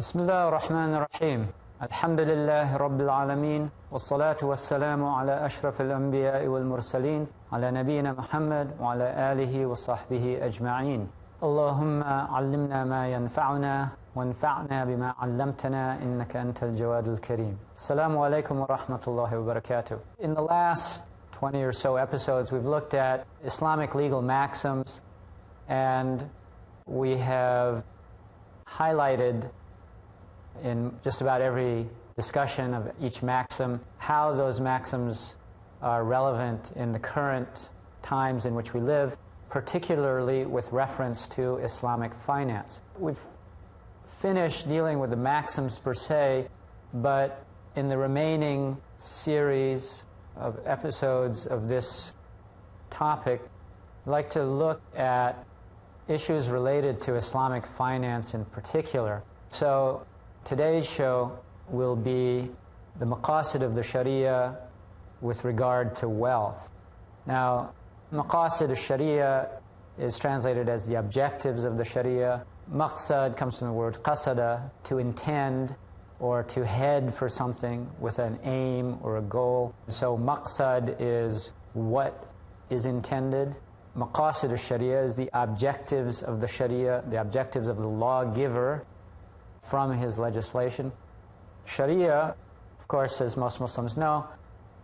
بسم الله الرحمن الرحيم الحمد لله رب العالمين والصلاة والسلام على أشرف الأنبياء والمرسلين على نبينا محمد وعلى آله وصحبه أجمعين. اللهم علمنا ما ينفعنا وانفعنا بما علمتنا إنك أنت الجواد الكريم. السلام عليكم ورحمة الله وبركاته. In the last 20 or so episodes, we've looked at Islamic legal maxims, and we have highlighted in just about every discussion of each maxim how those maxims are relevant in the current times in which we live, particularly with reference to Islamic finance. We've finished dealing with the maxims per se, but in the remaining series of episodes of this topic, I'd like to look at issues related to Islamic finance in particular. So today's show will be the maqasid of the Shariah with regard to wealth. Now, maqasid of Shariah is translated as the objectives of the Shariah. Maqsad comes from the word qasada, to intend or to head for something with an aim or a goal. So maqsad is what is intended. Maqasid of Shariah is the objectives of the Shariah, the objectives of the lawgiver from his legislation. Shariah, of course, as most Muslims know,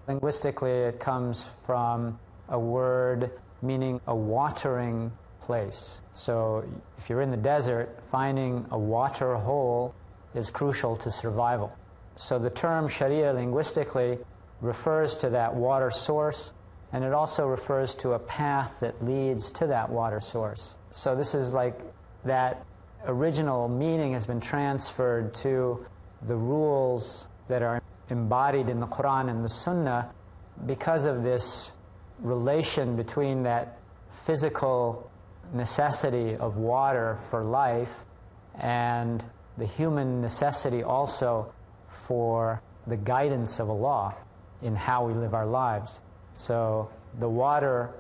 linguistically it comes from a word meaning a watering place. So if you're in the desert, finding a water hole is crucial to survival. So the term Shariah linguistically refers to that water source, and it also refers to a path that leads to that water source. So this is like that original meaning has been transferred to the rules that are embodied in the Quran and the Sunnah because of this relation between that physical necessity of water for life and the human necessity also for the guidance of Allah in how we live our lives. So the water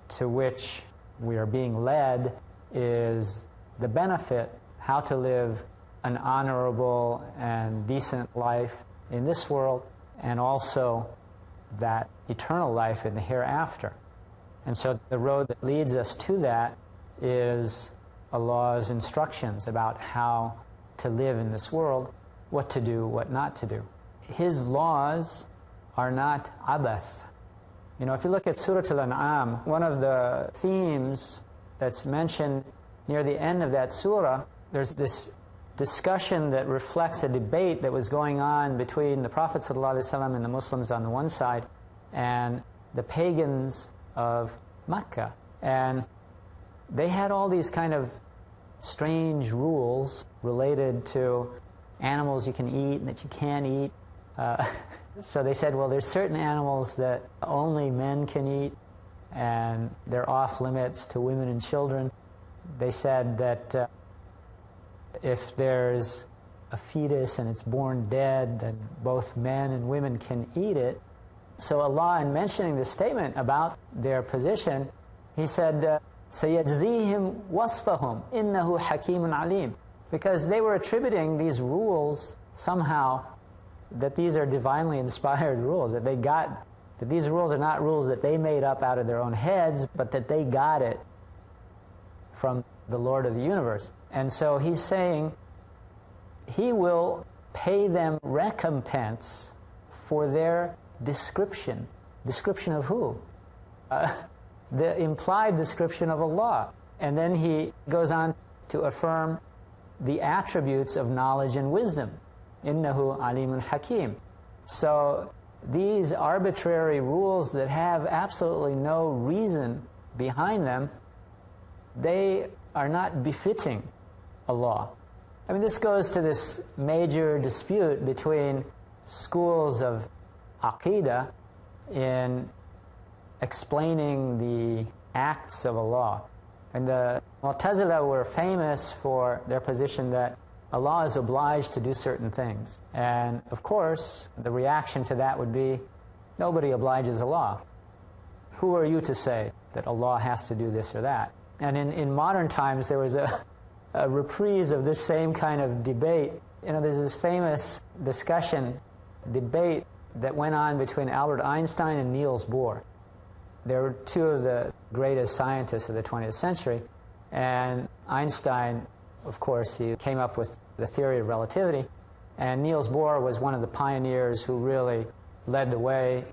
to which we are being led is the benefit, how to live an honorable and decent life in this world, and also that eternal life in the hereafter. And so the road that leads us to that is Allah's instructions about how to live in this world, what to do, what not to do. His laws are not abath. You know, if you look at Surah Al-An'am, one of the themes that's mentioned near the end of that surah, there's this discussion that reflects a debate that was going on between the Prophet ﷺ and the Muslims on the one side and the pagans of Mecca. And they had all these kind of strange rules related to animals you can eat and that you can't eat. So they said, well, there's certain animals that only men can eat, and they're off limits to women and children. They said that if there's a fetus and it's born dead, then both men and women can eat it. So Allah, in mentioning this statement about their position, He said, سَيَجْزِيهِمْ وَصْفَهُمْ إِنَّهُ حَكِيمٌ عَلِيمٌ. Because they were attributing these rules somehow that these are divinely inspired rules, that they got, that these rules are not rules that they made up out of their own heads, but that they got it from the Lord of the universe. And so He's saying He will pay them recompense for their description. Description of who? The implied description of Allah. And then He goes on to affirm the attributes of knowledge and wisdom. Innahu alimun hakim. So these arbitrary rules that have absolutely no reason behind them, they are not befitting Allah. I mean, this goes to this major dispute between schools of Aqidah in explaining the acts of Allah. And the Mu'tazila were famous for their position that Allah is obliged to do certain things. And of course, the reaction to that would be, nobody obliges Allah. Who are you to say that Allah has to do this or that? And in modern times, there was a a reprise of this same kind of debate. There's this famous debate that went on between Albert Einstein and Niels Bohr. They were two of the greatest scientists of the 20th century, and Einstein, of course, he came up with the theory of relativity, and Niels Bohr was one of the pioneers who really led the way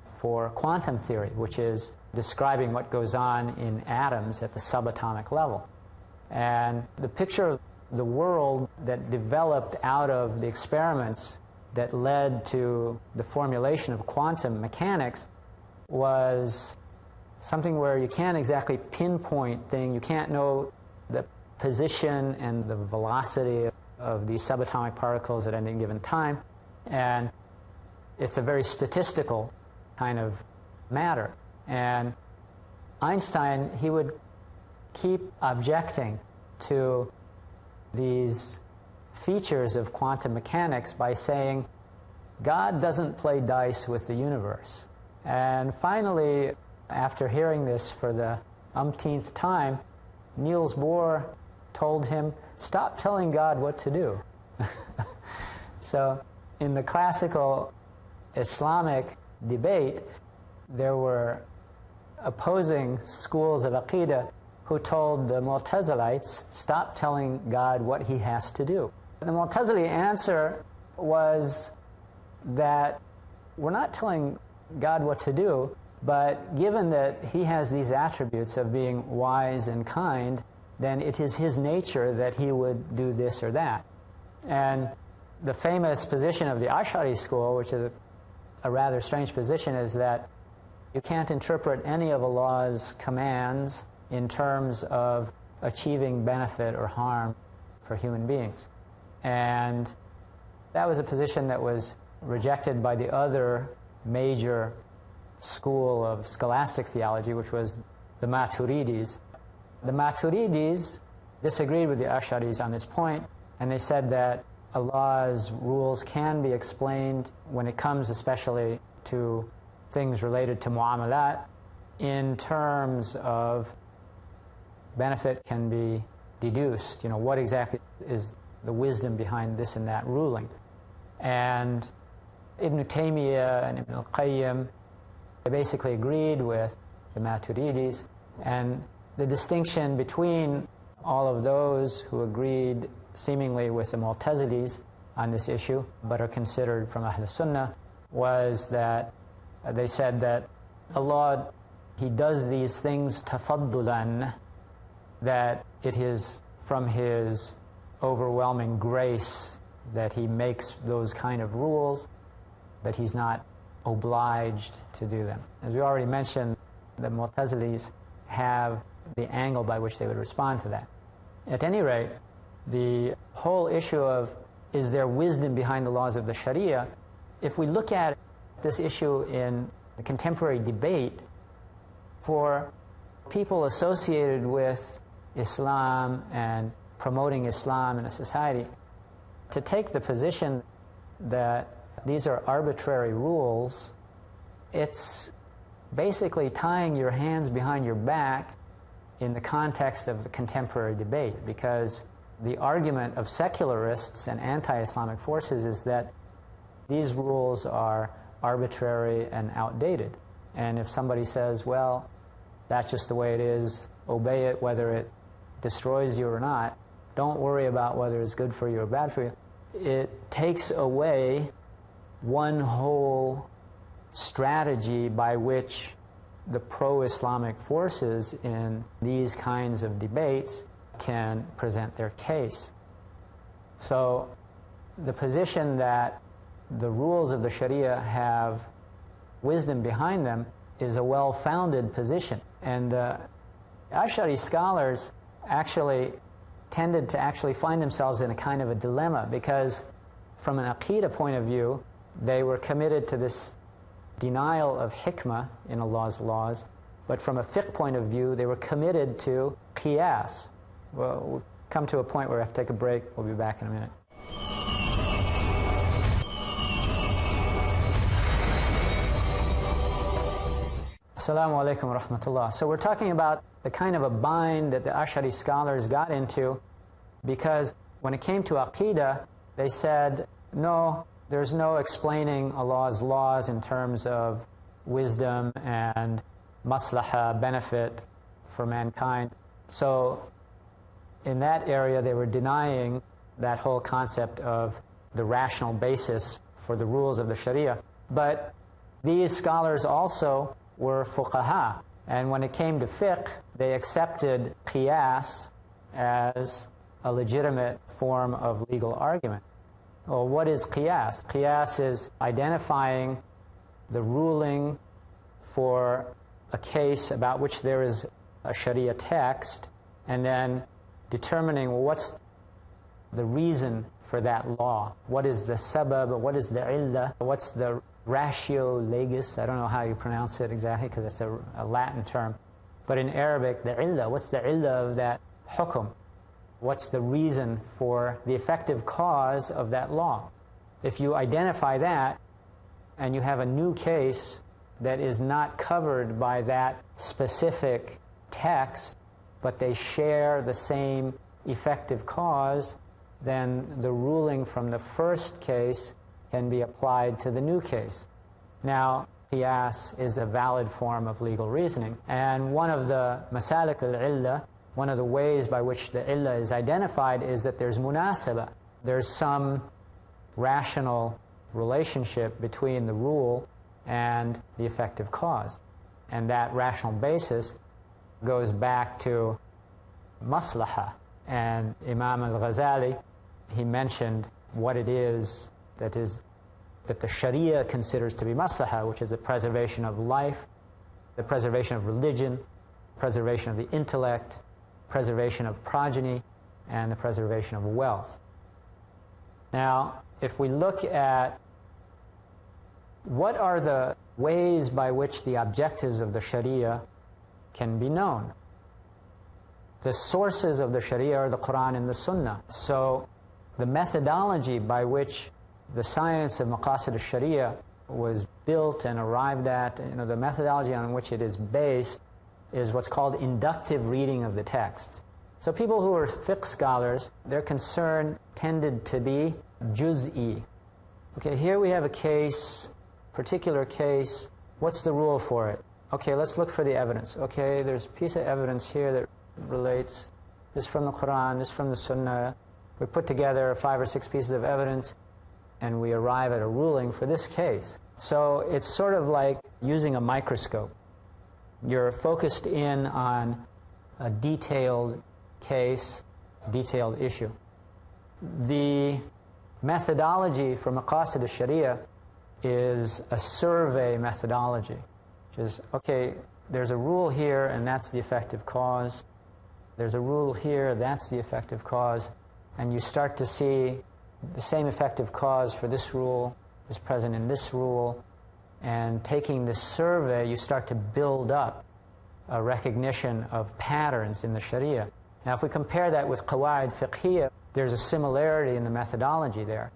for quantum theory, which is describing what goes on in atoms at the subatomic level. And the picture of the world that developed out of the experiments that led to the formulation of quantum mechanics was something where you can't exactly pinpoint things. You can't know the position and the velocity of these subatomic particles at any given time. And it's a very statistical kind of matter. And Einstein, he would keep objecting to these features of quantum mechanics by saying, God doesn't play dice with the universe. And finally, after hearing this for the umpteenth time, Niels Bohr told him, stop telling God what to do. So in the classical Islamic debate, there were opposing schools of Aqidah who told the Mu'tazilites, stop telling God what he has to do. And the Mu'tazili answer was that we're not telling God what to do, but given that he has these attributes of being wise and kind, then it is his nature that he would do this or that. And the famous position of the Ash'ari school, which is a rather strange position, is that you can't interpret any of Allah's commands in terms of achieving benefit or harm for human beings. And that was a position that was rejected by the other major school of scholastic theology, which was the Maturidis. The Maturidis disagreed with the Ash'aris on this point, and they said that Allah's rules can be explained when it comes especially to things related to mu'amalat in terms of benefit can be deduced. What exactly is the wisdom behind this and that ruling? And Ibn Taymiyyah and Ibn al-Qayyim, they basically agreed with the Maturidis, and the distinction between all of those who agreed seemingly with the Mu'tazilis on this issue, but are considered from Ahl Sunnah, was that they said that Allah, he does these things tafaddulan, that it is from his overwhelming grace that he makes those kind of rules, that he's not obliged to do them. As we already mentioned, the Mu'tazilis have the angle by which they would respond to that. At any rate, the whole issue of is there wisdom behind the laws of the Shariah, if we look at this issue in the contemporary debate, for people associated with Islam and promoting Islam in a society, to take the position that these are arbitrary rules, it's basically tying your hands behind your back in the context of the contemporary debate, because the argument of secularists and anti-Islamic forces is that these rules are arbitrary and outdated. And if somebody says, well, that's just the way it is, obey it whether it destroys you or not, don't worry about whether it's good for you or bad for you, it takes away one whole strategy by which the pro-Islamic forces in these kinds of debates can present their case. So the position that the rules of the Sharia have wisdom behind them is a well-founded position. And Ash'ari scholars actually tended to actually find themselves in a kind of a dilemma, because from an Aqidah point of view, they were committed to this denial of hikmah in Allah's laws, but from a fiqh point of view, they were committed to qiyas. Well, we'll come to a point where we have to take a break. We'll be back in a minute. Assalamu alaikum wa rahmatullah. So we're talking about the kind of a bind that the Ash'ari scholars got into because when it came to Aqidah, they said, no, there's no explaining Allah's laws in terms of wisdom and maslahah, benefit for mankind. So in that area, they were denying that whole concept of the rational basis for the rules of the Sharia. But these scholars also were fuqaha, and when it came to fiqh, they accepted qiyas as a legitimate form of legal argument. Well, what is qiyas? Qiyas is identifying the ruling for a case about which there is a Sharia text, and then determining, well, what's the reason for that law? What is the sabab? What is the illah? What's the ratio legis? I don't know how you pronounce it exactly because it's a Latin term. But in Arabic, the illah, what's the illah of that hukum? What's the reason for the effective cause of that law? If you identify that and you have a new case that is not covered by that specific text, but they share the same effective cause, then the ruling from the first case can be applied to the new case. Now, qiyas is a valid form of legal reasoning, and one of the masalik al-illah, one of the ways by which the illah is identified is that there's munasaba. There's some rational relationship between the rule and the effective cause. And that rational basis goes back to maslahah. And Imam al-Ghazali, he mentioned what it is that the Sharia considers to be maslahah, which is the preservation of life, the preservation of religion, preservation of the intellect, preservation of progeny, and the preservation of wealth. Now, if we look at what are the ways by which the objectives of the Sharia can be known, the sources of the Sharia are the Quran and the Sunnah. So the methodology by which the science of maqasid al-Sharia was built and arrived at, the methodology on which it is based is what's called inductive reading of the text. So people who are fiqh scholars, their concern tended to be juz'i. Okay, here we have a case, particular case. What's the rule for it? Okay, let's look for the evidence. Okay, there's a piece of evidence here that relates this from the Quran, this from the Sunnah. We put together 5 or 6 pieces of evidence, and we arrive at a ruling for this case. So it's sort of like using a microscope. You're focused in on a detailed case, detailed issue. The methodology for maqasid al-Sharia is a survey methodology, which is, okay, there's a rule here, and that's the effective cause. There's a rule here, that's the effective cause. And you start to see the same effective cause for this rule is present in this rule. And taking this survey, you start to build up a recognition of patterns in the Sharia. Now, if we compare that with qawaid fiqhiyya, there's a similarity in the methodology there.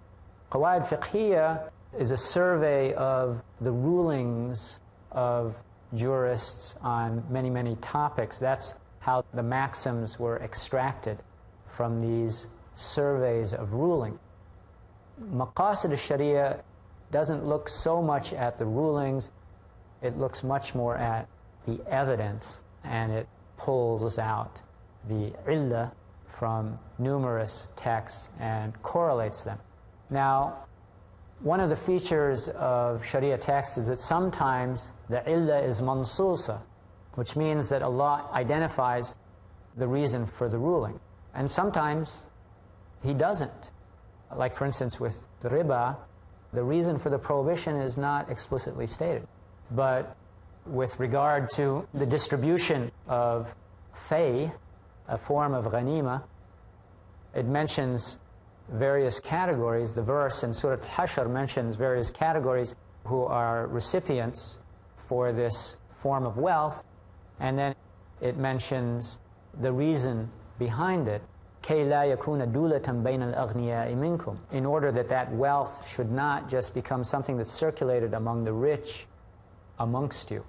Qawaid fiqhiyya is a survey of the rulings of jurists on many, many topics. That's how the maxims were extracted from these surveys of ruling. Maqasid al-Sharia doesn't look so much at the rulings, it looks much more at the evidence, and it pulls out the illah from numerous texts and correlates them. Now, one of the features of Sharia texts is that sometimes the illah is mansusa, which means that Allah identifies the reason for the ruling. And sometimes He doesn't. Like, for instance, with the riba, the reason for the prohibition is not explicitly stated. But with regard to the distribution of fay, a form of ghanima, it mentions various categories. The verse in Surah Al-Hashr mentions various categories who are recipients for this form of wealth, and then it mentions the reason behind it. كَيْ لَا يَكُونَ دُولَةً بَيْنَ الْأَغْنِيَاءِ مِنْكُمْ, in order that that wealth should not just become something that's circulated among the rich amongst you.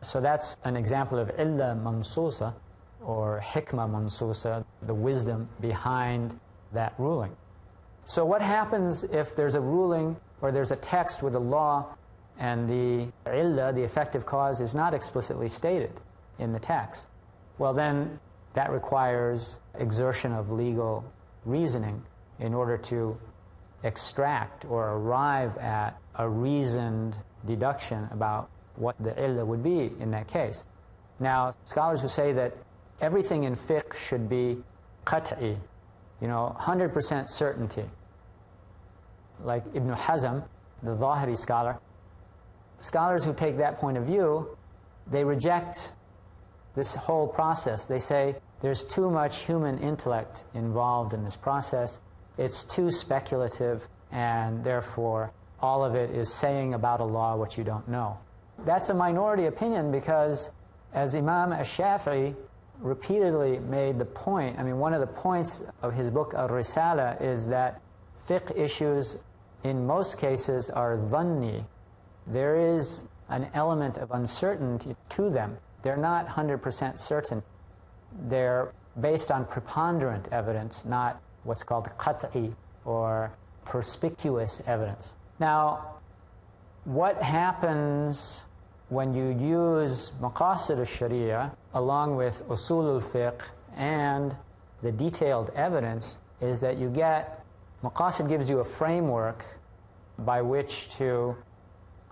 So that's an example of illah mansusa, or hikmah mansusa. the wisdom behind that ruling. So what happens if there's a ruling or there's a text with a law and the illah, the effective cause, is not explicitly stated in the text? Well, then that requires exertion of legal reasoning in order to extract or arrive at a reasoned deduction about what the illah would be in that case. Now, scholars who say that everything in fiqh should be qat'i, 100% certainty, like Ibn Hazm, the Zahiri scholar, scholars who take that point of view, they reject this whole process. They say there's too much human intellect involved in this process. It's too speculative, and therefore all of it is saying about a law what you don't know. That's a minority opinion because, as Imam Ash-Shafi'i repeatedly made the point, one of the points of his book Al-Risala is that fiqh issues in most cases are dhanni. There is an element of uncertainty to them. They're not 100% certain. They're based on preponderant evidence, not what's called qat'i, or perspicuous evidence. Now, what happens when you use maqasid al-sharia along with usul al-fiqh and the detailed evidence is that you get, maqasid gives you a framework by which to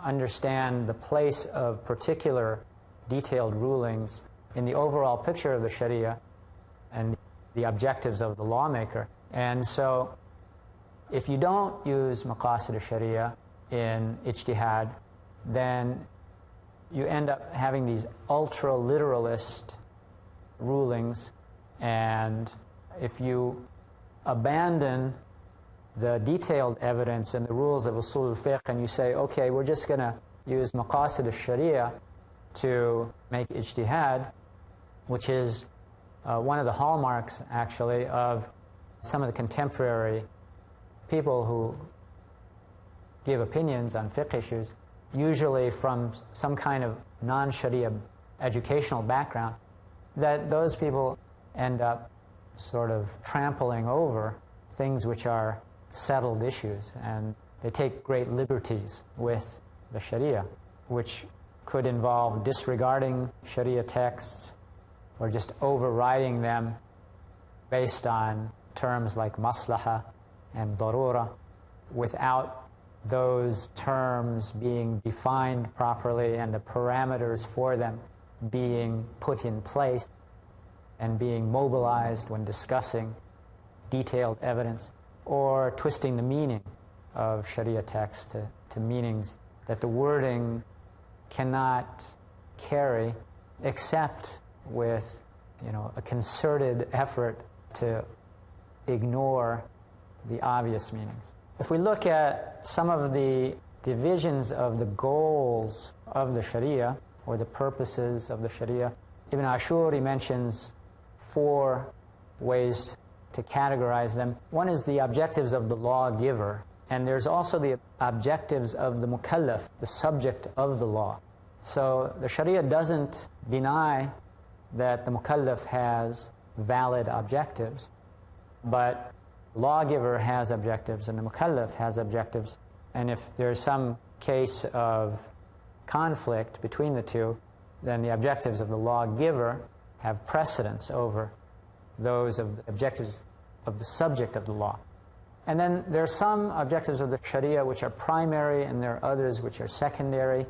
understand the place of particular detailed rulings in the overall picture of the sharia and the objectives of the lawmaker. And so if you don't use maqasid al-sharia in ijtihad, then you end up having these ultra-literalist rulings, and if you abandon the detailed evidence and the rules of usul al-fiqh and you say, okay, we're just going to use maqasid al-sharia to make ijtihad, which is one of the hallmarks, actually, of some of the contemporary people who give opinions on fiqh issues, usually from some kind of non-sharia educational background, that those people end up sort of trampling over things which are settled issues, and they take great liberties with the sharia, which could involve disregarding sharia texts or just overriding them based on terms like maslaha and darura without those terms being defined properly and the parameters for them being put in place and being mobilized when discussing detailed evidence, or twisting the meaning of sharia text to meanings that the wording cannot carry except with a concerted effort to ignore the obvious meanings. If we look at some of the divisions of the goals of the sharia or the purposes of the sharia, Ibn Ashur mentions 4 ways to categorize them. One is the objectives of the lawgiver, and there's also the objectives of the mukallaf, the subject of the law. So the sharia doesn't deny that the mukallaf has valid objectives, but the lawgiver has objectives and the mukallaf has objectives, and if there's some case of conflict between the two, then the objectives of the lawgiver have precedence over those of the objectives of the subject of the law. And then there are some objectives of the sharia which are primary, and there are others which are secondary.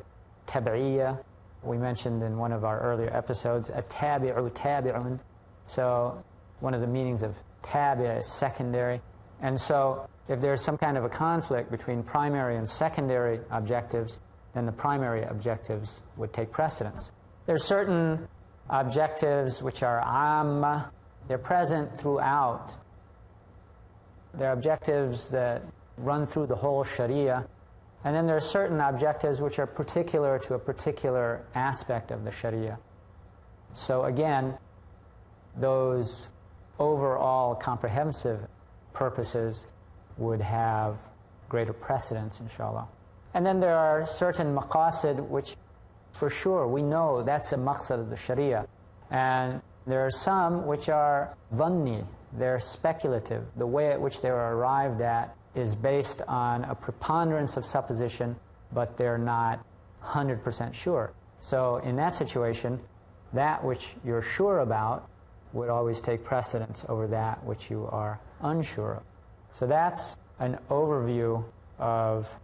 Tab'iyya, we mentioned in one of our earlier episodes, at-tabi'u tabi'un. So one of the meanings of tabi' is secondary. And so if there's some kind of a conflict between primary and secondary objectives, then the primary objectives would take precedence. There are certain objectives which are amma. They're present throughout. They're objectives that run through the whole sharia. And then there are certain objectives which are particular to a particular aspect of the sharia. So again, those overall comprehensive purposes would have greater precedence, inshallah. And then there are certain maqasid which, for sure, we know that's a maqsad of the sharia. And there are some which are dhanni, they're speculative. The way at which they're arrived at is based on a preponderance of supposition, but they're not 100% sure. So in that situation, that which you're sure about would always take precedence over that which you are unsure of. So that's an overview of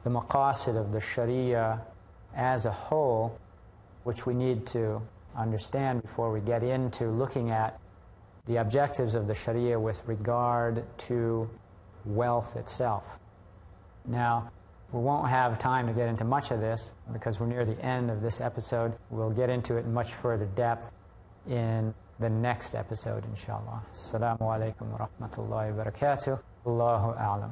the maqasid of the Shariah as a whole, which we need to understand before we get into looking at the objectives of the Shariah with regard to wealth itself. Now, we won't have time to get into much of this because we're near the end of this episode. We'll get into it in much further depth in the next episode, inshallah. Assalamu alaikum wa rahmatullahi wa barakatuh. Allahu a'lam.